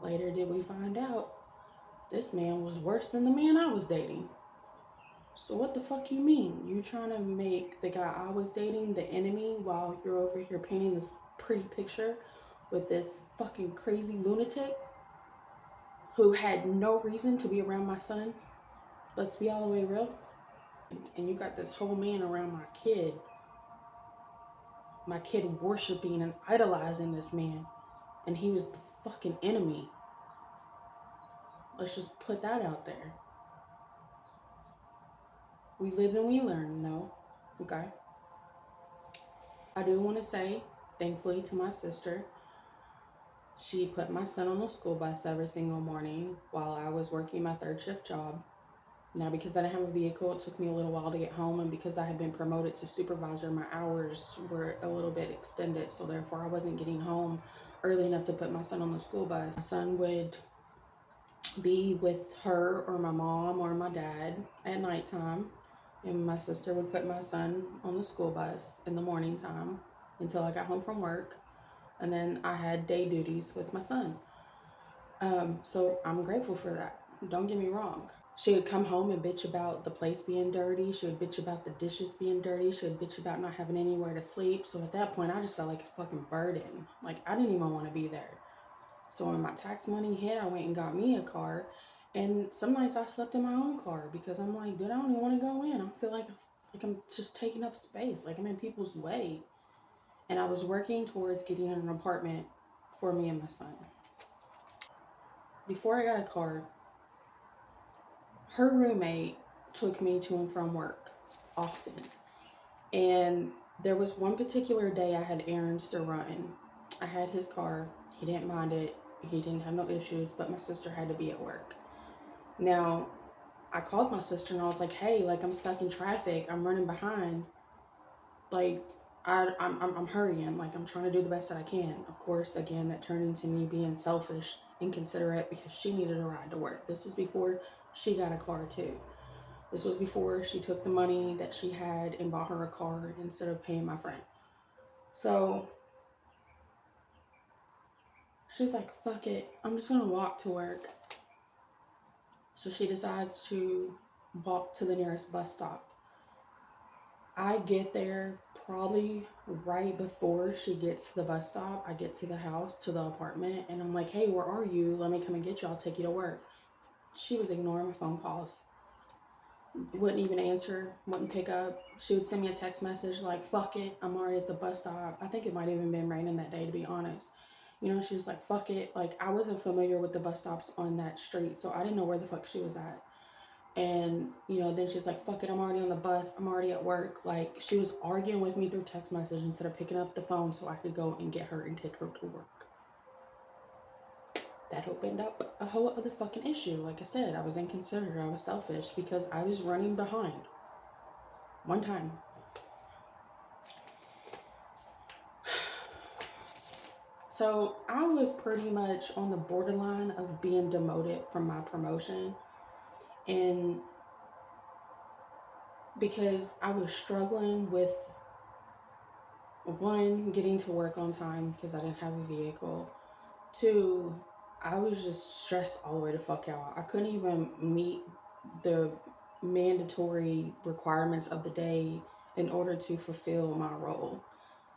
Later did we find out this man was worse than the man I was dating. So what the fuck you mean? You trying to make the guy I was dating the enemy while you're over here painting this pretty picture with this fucking crazy lunatic who had no reason to be around my son? Let's be all the way real. And you got this whole man around my kid. my kid worshiping and idolizing this man, and he was the fucking enemy. Let's just put that out there. We live and we learn, though. Okay? I do want to say, thankfully, to my sister, she put my son on the school bus every single morning while I was working my third shift job. Now, because I didn't have a vehicle, it took me a little while to get home, and because I had been promoted to supervisor, my hours were a little bit extended, so therefore I wasn't getting home early enough to put my son on the school bus. My son would be with her or my mom or my dad at nighttime, and my sister would put my son on the school bus in the morning time until I got home from work, and then I had day duties with my son. So I'm grateful for that. Don't get me wrong. She would come home and bitch about the place being dirty. She would bitch about the dishes being dirty. She would bitch about not having anywhere to sleep. So at that point, I just felt like a fucking burden. Like, I didn't even want to be there. So when my tax money hit, I went and got me a car. And some nights I slept in my own car because I'm like, dude, I don't even want to go in. I feel like I'm just taking up space. Like, I'm in people's way. And I was working towards getting an apartment for me and my son. Before I got a car, her roommate took me to and from work often. And there was one particular day I had errands to run. I had his car. He didn't mind it. He didn't have no issues, but my sister had to be at work. Now, I called my sister and I was like, hey, like, I'm stuck in traffic. I'm running behind. Like, I'm hurrying. Like, I'm trying to do the best that I can. Of course, again, that turned into me being selfish, inconsiderate, because she needed a ride to work. This was before she got a car, too. This was before she took the money that she had and bought her a car instead of paying my friend. So she's like, fuck it, I'm just gonna walk to work. So she decides to walk to the nearest bus stop. I get there probably right before she gets to the bus stop. I get to the house, to the apartment, and I'm like, hey, where are you? Let me come and get you. I'll take you to work. She was ignoring my phone calls. Wouldn't even answer, wouldn't pick up. She would send me a text message like, fuck it, I'm already at the bus stop. I think it might have even been raining that day, to be honest. You know, she's like, fuck it. Like, I wasn't familiar with the bus stops on that street, so I didn't know where the fuck she was at. And, you know, then she's like, fuck it, I'm already on the bus. I'm already at work. Like, she was arguing with me through text message instead of picking up the phone so I could go and get her and take her to work. That opened up a whole other fucking issue. Like I said, I was inconsiderate. I was selfish because I was running behind. One time. So I was pretty much on the borderline of being demoted from my promotion. And because I was struggling with, one, getting to work on time because I didn't have a vehicle. Two, I was just stressed all the way the fuck out. I couldn't even meet the mandatory requirements of the day in order to fulfill my role.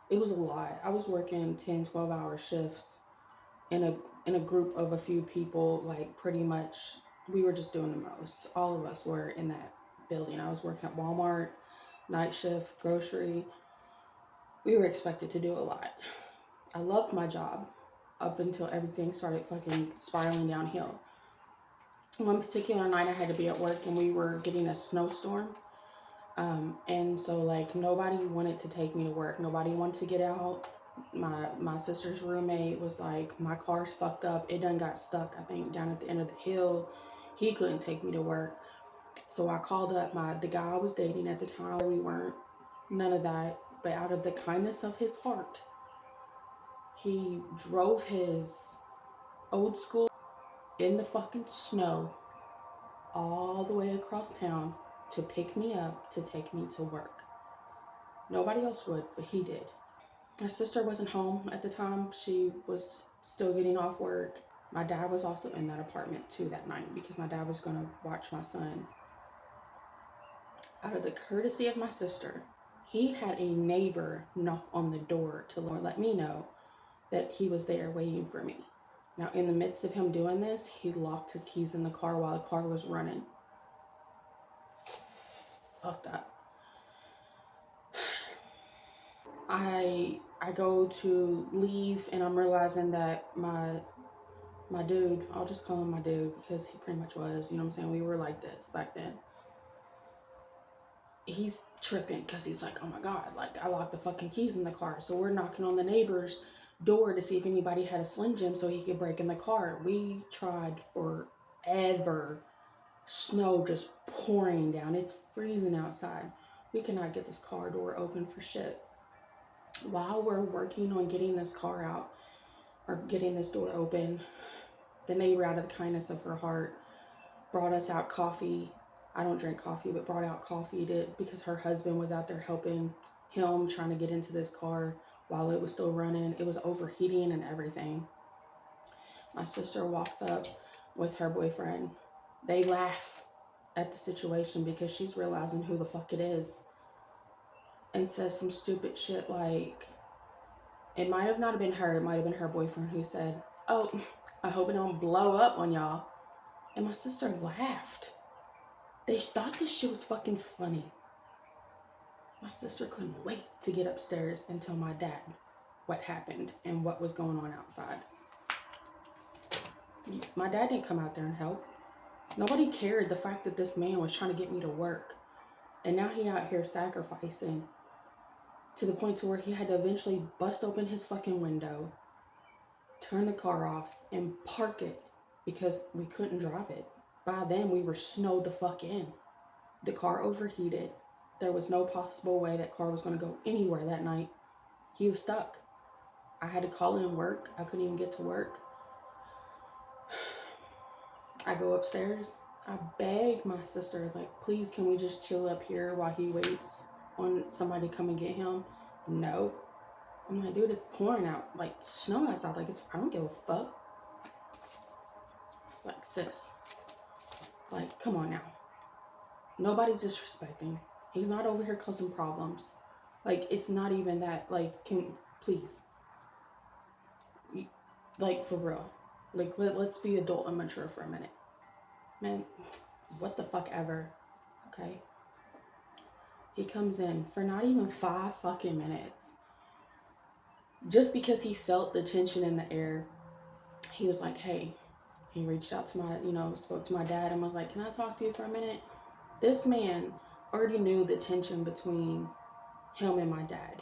It was a lot. I was working 10, 12-hour shifts in a group of a few people. Like, pretty much we were just doing the most. All of us were in that building. I was working at Walmart, night shift, grocery. We were expected to do a lot. I loved my job up until everything started fucking spiraling downhill. One particular night I had to be at work and we were getting a snowstorm. And so, like, nobody wanted to take me to work. Nobody wanted to get out. My sister's roommate was like, my car's fucked up. It done got stuck, I think, down at the end of the hill. He couldn't take me to work. So I called up the guy I was dating at the time. We weren't, none of that. But out of the kindness of his heart, he drove his old school in the fucking snow all the way across town to pick me up to take me to work. Nobody else would, but he did. My sister wasn't home at the time. She was still getting off work. My dad was also in that apartment too that night because my dad was going to watch my son. Out of the courtesy of my sister, he had a neighbor knock on the door to let me know that he was there waiting for me. Now, in the midst of him doing this, he locked his keys in the car while the car was running. Fucked up. I go to leave and I'm realizing that my dude, I'll just call him my dude because he pretty much was, you know what I'm saying? We were like this back then. He's tripping because he's like, oh my God, like I locked the fucking keys in the car. So we're knocking on the neighbor's door to see if anybody had a Slim Jim so he could break in the car. We tried forever. Snow just pouring down. It's freezing outside. We cannot get this car door open for shit. While we're working on getting this car out or getting this door open, the neighbor, out of the kindness of her heart, brought us out coffee. I don't drink coffee, but brought out coffee because her husband was out there helping him trying to get into this car while it was still running. It was overheating and everything. My sister walks up with her boyfriend. They laugh at the situation because she's realizing who the fuck it is, and says some stupid shit like, it might have not been her, it might have been her boyfriend who said, oh, I hope it don't blow up on y'all. And my sister laughed. They thought this shit was fucking funny. My sister couldn't wait to get upstairs and tell my dad what happened and what was going on outside. My dad didn't come out there and help. Nobody cared the fact that this man was trying to get me to work. And now he out here sacrificing to the point to where he had to eventually bust open his fucking window, turn the car off, and park it because we couldn't drive it. By then, we were snowed the fuck in. The car overheated. There was no possible way that car was going to go anywhere that night. He was stuck. I had to call in work. I couldn't even get to work. I go upstairs. I beg my sister, like, please, can we just chill up here while he waits on somebody to come and get him? No. I'm like, dude, it's pouring out, like, snow outside. Like, I don't give a fuck. It's like, sis, like, come on now. Nobody's disrespecting. He's not over here causing problems. Like, it's not even that. Like, please. Like, for real. Like, let's be adult and mature for a minute. Man, what the fuck ever. Okay? He comes in for not even 5 fucking minutes. Just because he felt the tension in the air, he was like, hey, he reached out to spoke to my dad and was like, can I talk to you for a minute? This man already knew the tension between him and my dad.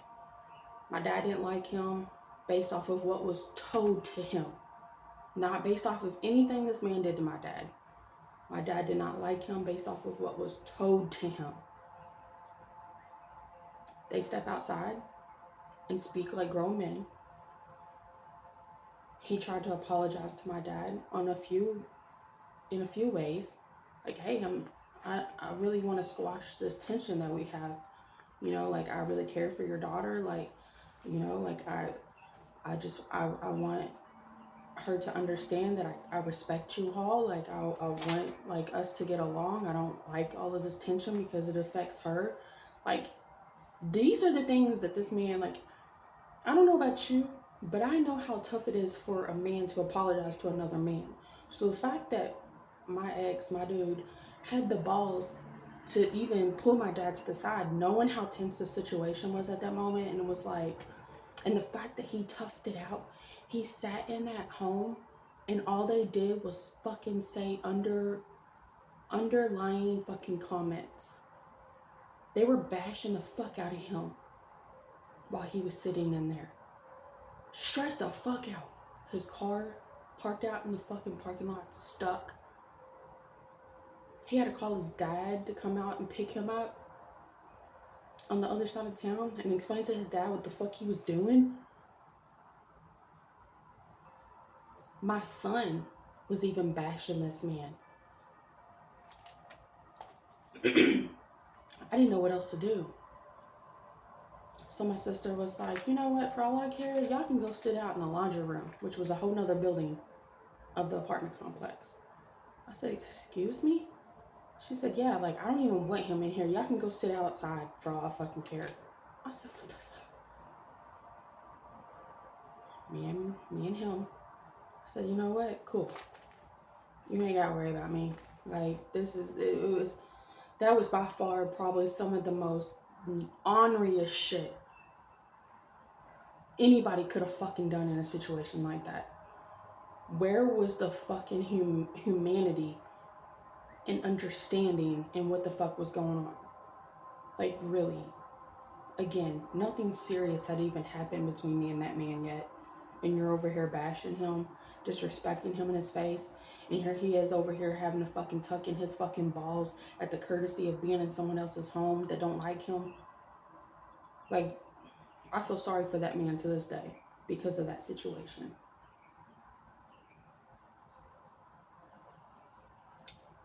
My dad didn't like him based off of what was told to him, not based off of anything this man did to my dad. My dad did not like him based off of what was told to him. They step outside and speak like grown men. He tried to apologize to my dad in a few ways. Like, hey, I really want to squash this tension that we have. You know, like, I really care for your daughter. Like, you know, like, I want her to understand that I respect you all. Like, I want, like, us to get along. I don't like all of this tension because it affects her. Like, these are the things that this man, like, I don't know about you, but I know how tough it is for a man to apologize to another man. So the fact that my ex, my dude, had the balls to even pull my dad to the side, knowing how tense the situation was at that moment, and it was like, and the fact that he toughed it out, he sat in that home, and all they did was fucking say underlying fucking comments. They were bashing the fuck out of him while he was sitting in there. Stressed the fuck out. His car parked out in the fucking parking lot, stuck. He had to call his dad to come out and pick him up on the other side of town and explain to his dad what the fuck he was doing. My son was even bashing this man. I didn't know what else to do. So my sister was like, you know what, for all I care, y'all can go sit out in the laundry room, which was a whole nother building of the apartment complex. I said, excuse me? She said, yeah, like, I don't even want him in here. Y'all can go sit outside for all I fucking care. I said, what the fuck? Me and him. I said, you know what? Cool. You ain't gotta worry about me. Like, that was by far probably some of the most orneriest shit anybody could have fucking done in a situation like that. Where was the fucking humanity and understanding in what the fuck was going on? Like, really? Again, nothing serious had even happened between me and that man yet. And you're over here bashing him, disrespecting him in his face. And here he is over here having to fucking tuck in his fucking balls at the courtesy of being in someone else's home that don't like him. Like, I feel sorry for that man to this day because of that situation.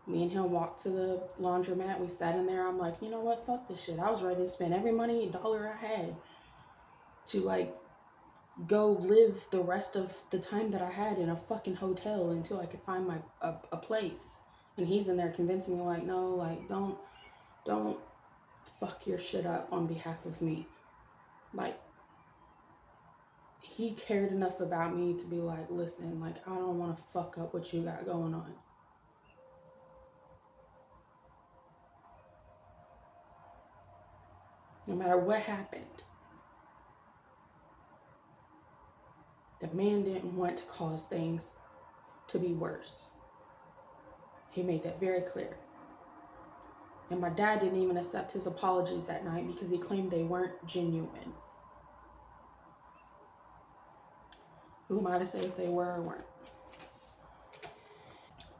Me and him walked to the laundromat. We sat in there. I'm like, you know what? Fuck this shit. I was ready to spend every money dollar I had to, like, go live the rest of the time that I had in a fucking hotel until I could find my a place. And he's in there convincing me, like, no, like, don't fuck your shit up on behalf of me. Like, he cared enough about me to be like, listen, like, I don't want to fuck up what you got going on. No matter what happened, the man didn't want to cause things to be worse. He made that very clear. And my dad didn't even accept his apologies that night because he claimed they weren't genuine. Who am I to say if they were or weren't?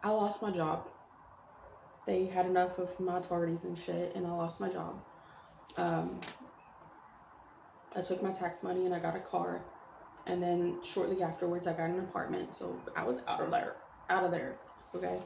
I lost my job. They had enough of my tardies and shit, and I lost my job. I took my tax money and I got a car. And then shortly afterwards, I got an apartment. So I was out of there. Okay.